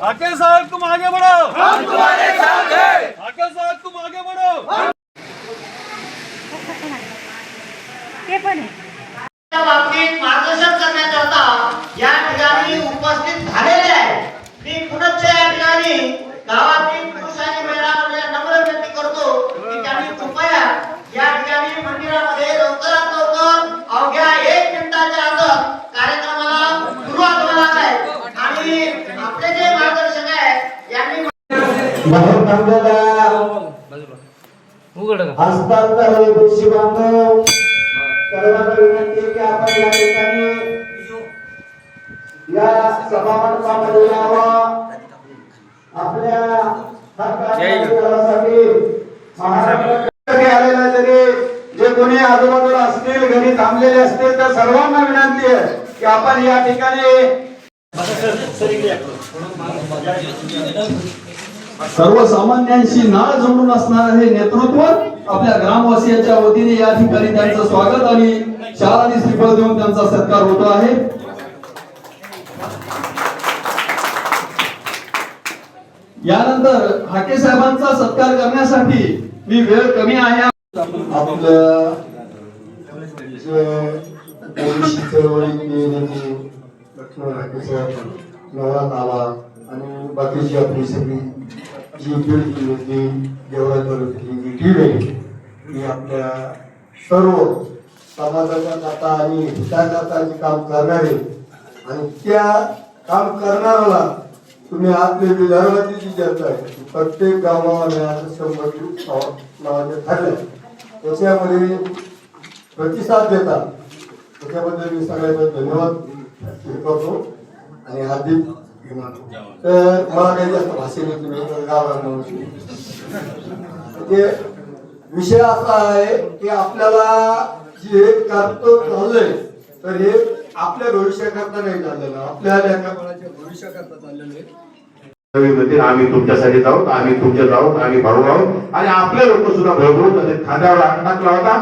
हाके साहब तुम आगे बढ़ो, हम तुम्हारे साथ हैं। हाके साहब तुम आगे बढ़ो। ते पण आहे त्या बाबतीत मार्गदर्शन करण्याकरता या ठिकाणी उपस्थित झालेले आहे। मी पुनश्च या ठिकाणी गावातील पुरुष आणि महिलांना नम्र विनंती करतो की त्यांनी कृपया या ठिकाणी मंदिरामध्ये लवकरात लवकर अवघ्या 1 मिनिटाच्या आत कार्यक्रमाला सुरुवात होणार आहे आणि आपले जे मार्गदर्शक आहेत यांनी हस्तांतर पेशी बांधव सर्वांना विनंती की आपण या ठिकाणी या सभामंडपामध्ये यावं। आपल्या हक्कासाठी महाराष्ट्रामध्ये आलेला तरी जे कोणी आजूबाजूला असतील घरी थांबलेले असतील त्या सर्वांना विनंती आहे की आपण या ठिकाणी सर्वसामान्यांशी नाळ जोडून असणार हे नेतृत्व आपल्या ग्रामवासियांच्या वतीने या ठिकाणी त्यांचं स्वागत आणि शाल आणि श्रीफळ देऊन त्यांचा सत्कार होतो आहे। यानंतर हाके साहेबांचा सत्कार करण्यासाठी मी वेळ कमी आहे। आपलं आणि बाकीची आपली सगळी जी बिल्डिंग होती देवळाची टीम आहे ही आपल्या सर्व समाजाच्या करता आणि हिताकरता जे काम करणारे आणि त्या काम करणाऱ्याला तुम्ही आपले विदर्भाची जी जनता आहे प्रत्येक गावामध्ये 100 लावायचे ठरले त्याच्यामध्ये प्रतिसाद देतात त्याच्याबद्दल मी सगळ्यांना धन्यवाद करतो आणि हार्दिक तर मला काही जास्त भाषेने तुम्ही म्हणजे विषय असा आहे की आपल्याला जे कर्तव्य चाललंय तर हे आपल्या भविष्याकरता नाही चाललेलं आपल्या लेखापणाच्या भविष्याकरता चाललेलं आहे। आम्ही तुमच्यासाठी जाऊत आम्ही तुमच्या जाऊत आम्ही भाऊ आहोत आणि आपले लोक सुद्धा भरभरून खांद्यावर टाकला होता।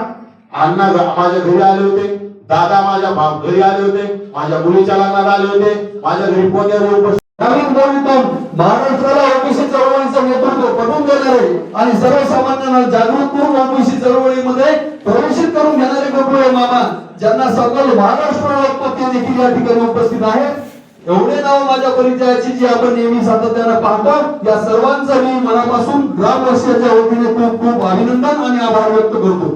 अण्णा माझ्या घरी आले होते, दादा माझ्या घरी आले होते, माझ्या मुलीच्या लग्नात आले होते, माझ्या घरी पुण्यावर महाराष्ट्राला ओबीसी चळवळीचं नेतृत्व पटवून देणारे आणि सर्वसामान्यांना जागृत करून ओबीसी चळवळीमध्ये प्रवेशित करून घेणारे गोकुळे मामा ज्यांना सकल महाराष्ट्र लोकपत्य देखील या ठिकाणी उपस्थित आहे। एवढे नाव माझ्या परिचयाची जी आपण नेहमी सातत्याने पाहतो या सर्वांचं मी मनापासून ग्रामवासियांच्या वतीने खूप खूप अभिनंदन आणि आभार व्यक्त करतो।